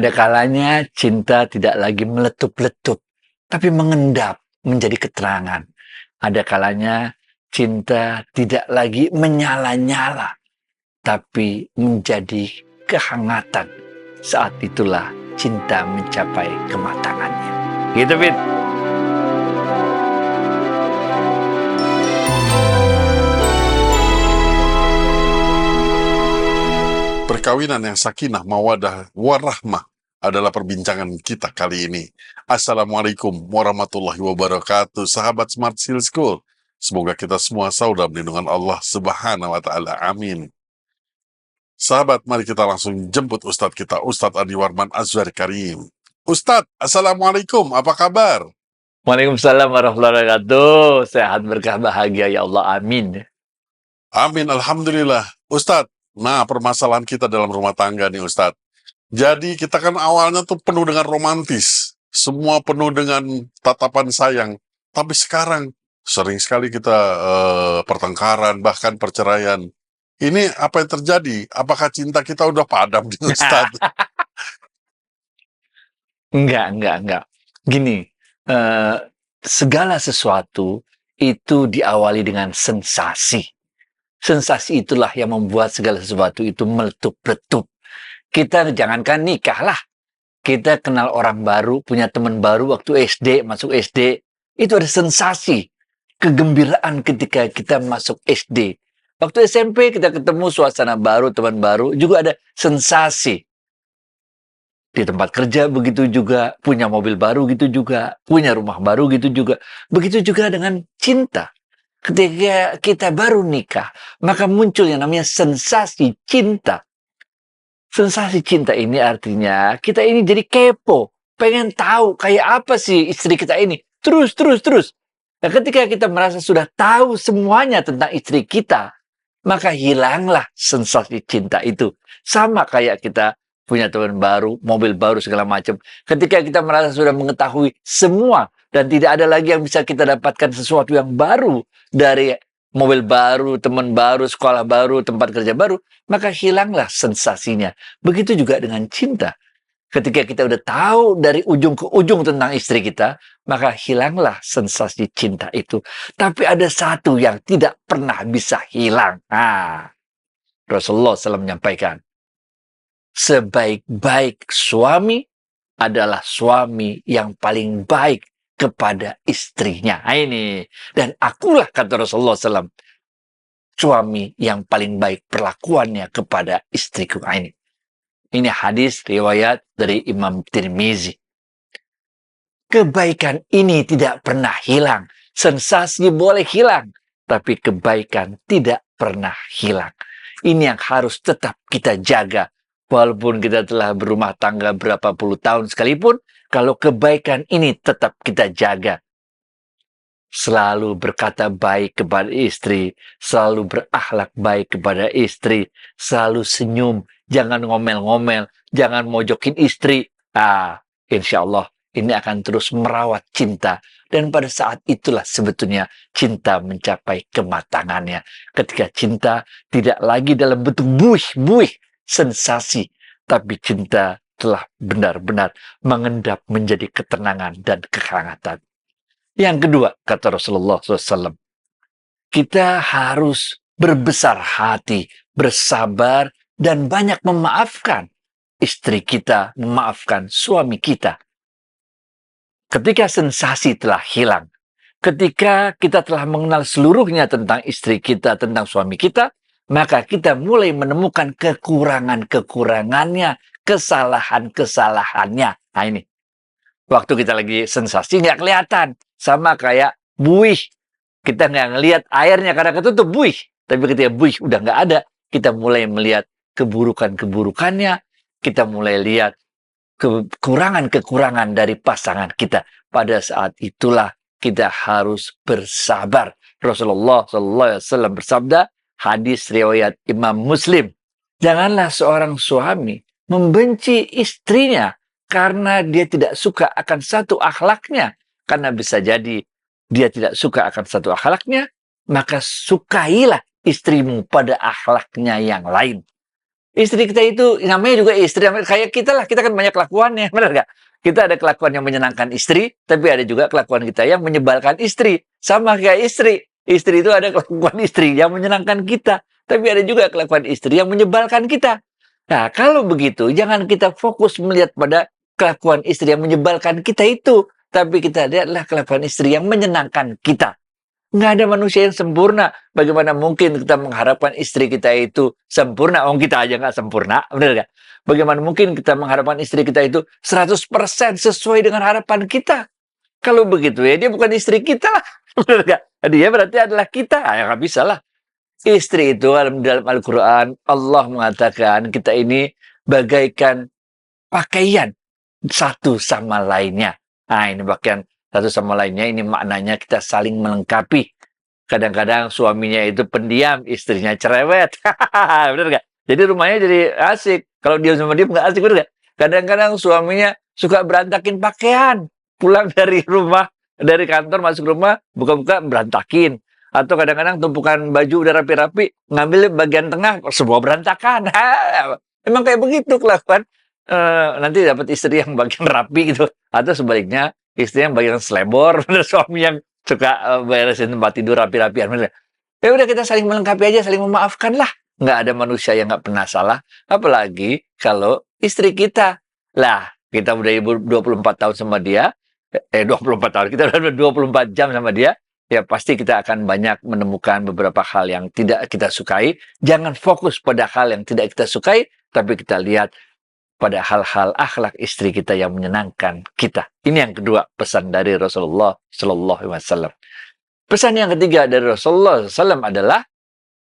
Ada kalanya cinta tidak lagi meletup-letup, tapi mengendap menjadi keterangan. Ada kalanya cinta tidak lagi menyala-nyala, tapi menjadi kehangatan. Saat itulah cinta mencapai kematangannya. Gitu, Fit. Perkawinan yang sakinah, mawadah, warahmah adalah perbincangan kita kali ini. Assalamualaikum warahmatullahi wabarakatuh, sahabat Smart Seal School. Semoga kita semua selalu dalam lindungan Allah Subhanahu wa Ta'ala. Amin. Sahabat, mari kita langsung jemput Ustadz kita, Ustadz Andi Warman Azwar Karim. Ustadz, Assalamualaikum, apa kabar? Waalaikumsalam warahmatullahi wabarakatuh. Sehat, berkah, bahagia, ya Allah. Amin. Amin, Alhamdulillah. Ustadz, nah permasalahan kita dalam rumah tangga nih Ustadz. Jadi kita kan awalnya tuh penuh dengan romantis. Semua penuh dengan tatapan sayang. Tapi sekarang sering sekali kita pertengkaran, bahkan perceraian. Ini apa yang terjadi? Apakah cinta kita udah padam nih Ustadz? Enggak. Gini, segala sesuatu itu diawali dengan sensasi. Sensasi itulah yang membuat segala sesuatu itu meletup-letup. Kita jangankan nikah lah. Kita kenal orang baru, punya teman baru waktu SD, masuk SD. Itu ada sensasi. Kegembiraan ketika kita masuk SD. Waktu SMP kita ketemu suasana baru, teman baru, juga ada sensasi. Di tempat kerja begitu juga, punya mobil baru gitu juga, punya rumah baru gitu juga. Begitu juga dengan cinta. Ketika kita baru nikah, maka muncul yang namanya sensasi cinta. Sensasi cinta ini artinya kita ini jadi kepo, pengen tahu kayak apa sih istri kita ini. Terus. Nah, ketika kita merasa sudah tahu semuanya tentang istri kita, maka hilanglah sensasi cinta itu. Sama kayak kita punya teman baru, mobil baru, segala macam. Ketika kita merasa sudah mengetahui semua dan tidak ada lagi yang bisa kita dapatkan sesuatu yang baru dari mobil baru, teman baru, sekolah baru, tempat kerja baru, maka hilanglah sensasinya. Begitu juga dengan cinta. Ketika kita udah tahu dari ujung ke ujung tentang istri kita, maka hilanglah sensasi cinta itu. Tapi ada satu yang tidak pernah bisa hilang. Rasulullah SAW menyampaikan, sebaik-baik suami adalah suami yang paling baik kepada istrinya. Ini. Dan akulah, kata Rasulullah SAW, suami yang paling baik perlakuannya kepada istriku. Ini hadis riwayat dari Imam Tirmizi. Kebaikan ini tidak pernah hilang. Sensasi boleh hilang, tapi kebaikan tidak pernah hilang. Ini yang harus tetap kita jaga. Walaupun kita telah berumah tangga berapa puluh tahun sekalipun, kalau kebaikan ini tetap kita jaga. Selalu berkata baik kepada istri, selalu berakhlak baik kepada istri, selalu senyum, jangan ngomel-ngomel, jangan mojokin istri. Insya Allah ini akan terus merawat cinta. Dan pada saat itulah sebetulnya cinta mencapai kematangannya. Ketika cinta tidak lagi dalam bentuk buih-buih sensasi, tapi cinta telah benar-benar mengendap menjadi ketenangan dan kehangatan. Yang kedua, kata Rasulullah SAW, kita harus berbesar hati, bersabar, dan banyak memaafkan istri kita, memaafkan suami kita. Ketika sensasi telah hilang, ketika kita telah mengenal seluruhnya tentang istri kita, tentang suami kita, maka kita mulai menemukan kekurangan-kekurangannya, kesalahan-kesalahannya. Ini. Waktu kita lagi sensasi nggak kelihatan. Sama kayak buih. Kita nggak ngelihat airnya karena ketutup buih. Tapi ketika buih udah nggak ada, kita mulai melihat keburukan-keburukannya. Kita mulai lihat kekurangan-kekurangan dari pasangan kita. Pada saat itulah kita harus bersabar. Rasulullah SAW bersabda, hadis riwayat Imam Muslim, janganlah seorang suami membenci istrinya karena dia tidak suka akan satu akhlaknya. Karena bisa jadi dia tidak suka akan satu akhlaknya, maka sukailah istrimu pada akhlaknya yang lain. Istri kita itu namanya juga istri, kayak kita lah, kita kan banyak kelakuannya, benar nggak? Kita ada kelakuan yang menyenangkan istri, tapi ada juga kelakuan kita yang menyebalkan istri. Sama kayak istri. Istri itu ada kelakuan istri yang menyenangkan kita, tapi ada juga kelakuan istri yang menyebalkan kita. Nah, kalau begitu, jangan kita fokus melihat pada kelakuan istri yang menyebalkan kita itu, tapi kita lihatlah kelakuan istri yang menyenangkan kita. Nggak ada manusia yang sempurna. Bagaimana mungkin kita mengharapkan istri kita itu sempurna? Oh, kita aja nggak sempurna, benar nggak? Bagaimana mungkin kita mengharapkan istri kita itu 100% sesuai dengan harapan kita? Kalau begitu ya, dia bukan istri kita lah. Benar nggak? Dia berarti adalah kita. Ya nggak bisa lah. Istri itu dalam Al-Quran, Allah mengatakan kita ini bagaikan pakaian satu sama lainnya. Nah, ini pakaian satu sama lainnya, ini maknanya kita saling melengkapi. Kadang-kadang suaminya itu pendiam, istrinya cerewet. Bener nggak? Jadi rumahnya jadi asik. Kalau dia sama dia nggak asik, bener nggak? Kadang-kadang suaminya suka berantakin pakaian. Pulang dari rumah, dari kantor masuk rumah, buka-buka berantakin. Atau kadang-kadang tumpukan baju udah rapi-rapi, ngambil bagian tengah, semua berantakan. Emang kayak begitu kelakuan. Nanti dapat istri yang bagian rapi gitu. Atau sebaliknya, istri yang bagian selebor, bener, suami yang suka beresin tempat tidur rapi-rapian. Bener. Ya udah, kita saling melengkapi aja, saling memaafkan lah. Nggak ada manusia yang nggak pernah salah. Apalagi kalau istri kita. Lah, kita udah 24 tahun sama dia. 24 tahun. Kita udah 24 jam sama dia. Ya pasti kita akan banyak menemukan beberapa hal yang tidak kita sukai. Jangan fokus pada hal yang tidak kita sukai. Tapi kita lihat pada hal-hal akhlak istri kita yang menyenangkan kita. Ini yang kedua pesan dari Rasulullah Sallallahu Alaihi Wasallam. Pesan yang ketiga dari Rasulullah SAW adalah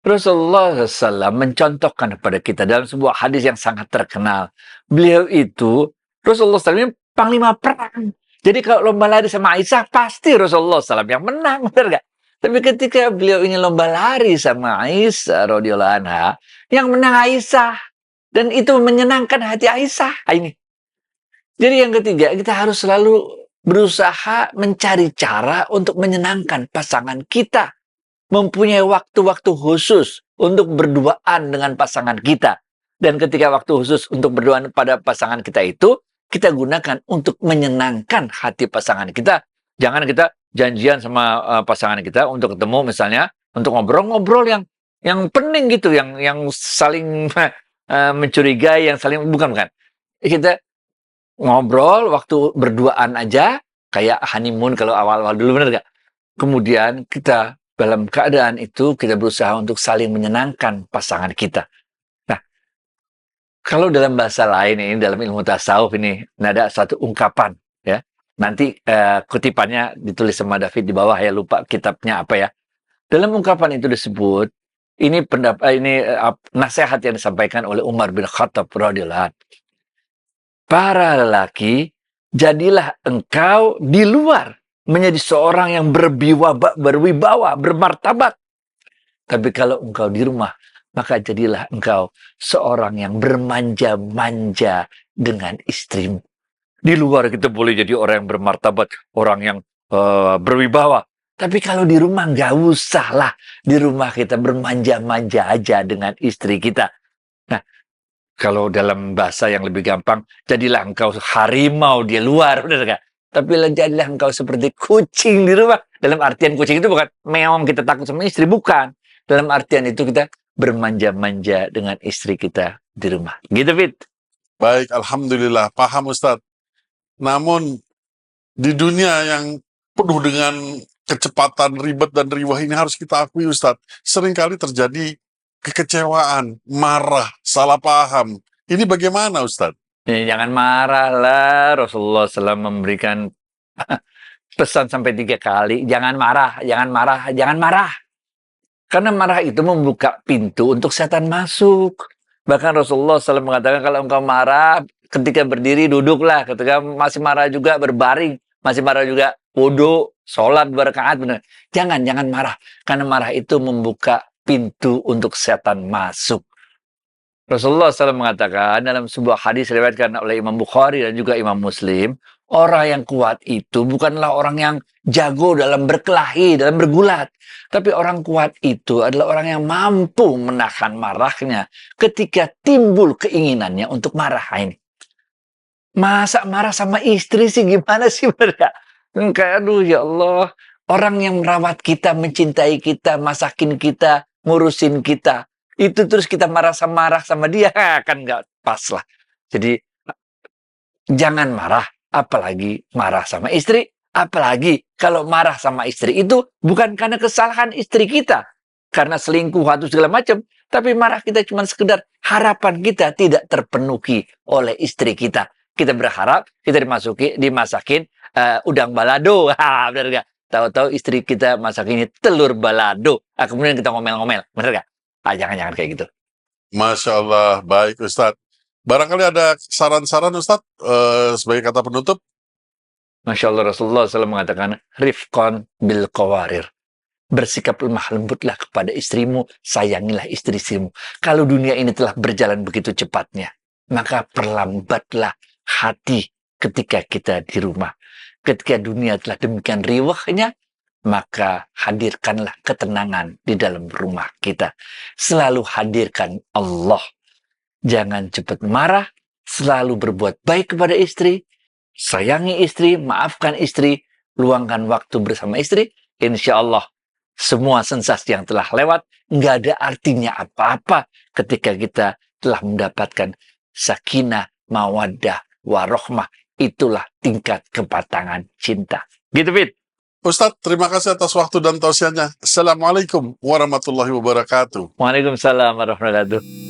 Rasulullah SAW mencontohkan kepada kita dalam sebuah hadis yang sangat terkenal. Beliau itu Rasulullah SAW ini panglima perang. Jadi kalau lomba lari sama Aisyah pasti Rasulullah SAW yang menang, benar nggak? Tapi ketika beliau ini lomba lari sama Aisyah radhiyallahu anha, yang menang Aisyah. Dan itu menyenangkan hati Aisyah. Ini. Jadi yang ketiga, kita harus selalu berusaha mencari cara untuk menyenangkan pasangan kita. Mempunyai waktu-waktu khusus untuk berduaan dengan pasangan kita. Dan ketika waktu khusus untuk berduaan pada pasangan kita itu, kita gunakan untuk menyenangkan hati pasangan kita. Jangan kita janjian sama pasangan kita untuk ketemu misalnya, untuk ngobrol-ngobrol yang pening gitu, yang saling mencurigai, yang saling bukan. Kita ngobrol waktu berduaan aja, kayak honeymoon kalau awal-awal dulu, bener gak? Kemudian kita dalam keadaan itu kita berusaha untuk saling menyenangkan pasangan kita. Nah, kalau dalam bahasa lain ini, dalam ilmu tasawuf ini, ada satu ungkapan ya. Nanti kutipannya ditulis sama David di bawah ya, lupa kitabnya apa ya. Dalam ungkapan itu disebut, ini nasihat yang disampaikan oleh Umar bin Khattab radhiyallahu anhu. Para lelaki, jadilah engkau di luar menjadi seorang yang berwibawa, bermartabat. Tapi kalau engkau di rumah, maka jadilah engkau seorang yang bermanja-manja dengan istrimu. Di luar kita boleh jadi orang yang bermartabat, orang yang berwibawa. Tapi kalau di rumah nggak usah lah. Di rumah kita bermanja-manja aja dengan istri kita. Nah, kalau dalam bahasa yang lebih gampang, jadilah engkau harimau di luar, benar nggak? Tapi jadilah engkau seperti kucing di rumah. Dalam artian kucing itu bukan meong kita takut sama istri, bukan. Dalam artian itu kita bermanja-manja dengan istri kita di rumah. Gitu, Fit. Baik, Alhamdulillah. Paham, Ustadz. Namun, di dunia yang penuh dengan kecepatan, ribet, dan riwah ini harus kita akui, Ustadz. Seringkali terjadi kekecewaan, marah, salah paham. Ini bagaimana, Ustadz? Jangan marah lah. Rasulullah SAW memberikan pesan sampai 3 kali. Jangan marah, jangan marah, jangan marah. Karena marah itu membuka pintu untuk setan masuk. Bahkan Rasulullah SAW mengatakan kalau engkau marah, ketika berdiri duduklah. Ketika masih marah juga berbaring. Masih marah juga wudu, sholat, berkaat. Benar. Jangan marah. Karena marah itu membuka pintu untuk setan masuk. Rasulullah SAW mengatakan dalam sebuah hadis diriwayatkan oleh Imam Bukhari dan juga Imam Muslim, Orang yang kuat itu bukanlah orang yang jago dalam berkelahi, dalam bergulat. Tapi orang kuat itu adalah orang yang mampu menahan marahnya ketika timbul keinginannya untuk marah. Ini. Masa marah sama istri sih gimana sih mereka? Kayak aduh ya Allah. Orang yang merawat kita, mencintai kita, masakin kita, ngurusin kita. Itu terus kita marah sama dia, kan nggak pas lah. Jadi jangan marah, apalagi marah sama istri. Apalagi kalau marah sama istri itu bukan karena kesalahan istri kita. Karena selingkuh atau segala macam. Tapi marah kita cuma sekedar harapan kita tidak terpenuhi oleh istri kita. Kita berharap kita dimasakin udang balado. Benar nggak? Tahu-tahu istri kita masak ini telur balado. Kemudian kita ngomel-ngomel. Benar nggak? Jangan-jangan kayak gitu. Masya Allah, baik Ustadz. Barangkali ada saran-saran Ustadz sebagai kata penutup? Masya Allah, Rasulullah SAW mengatakan, Rifqan bil qawarir. Bersikap lemah lembutlah kepada istrimu, sayangilah istrimu. Kalau dunia ini telah berjalan begitu cepatnya, maka perlambatlah hati ketika kita di rumah. Ketika dunia telah demikian riwahnya, maka hadirkanlah ketenangan di dalam rumah kita. Selalu hadirkan Allah. Jangan cepat marah, selalu berbuat baik kepada istri, sayangi istri, maafkan istri, luangkan waktu bersama istri. Insya Allah, semua sensasi yang telah lewat, nggak ada artinya apa-apa ketika kita telah mendapatkan sakinah, mawaddah, warohmah. Itulah tingkat kepatangan cinta. Gitu, Fit. Ustadz, terima kasih atas waktu dan tausiahnya. Assalamualaikum warahmatullahi wabarakatuh. Waalaikumsalam warahmatullahi wabarakatuh.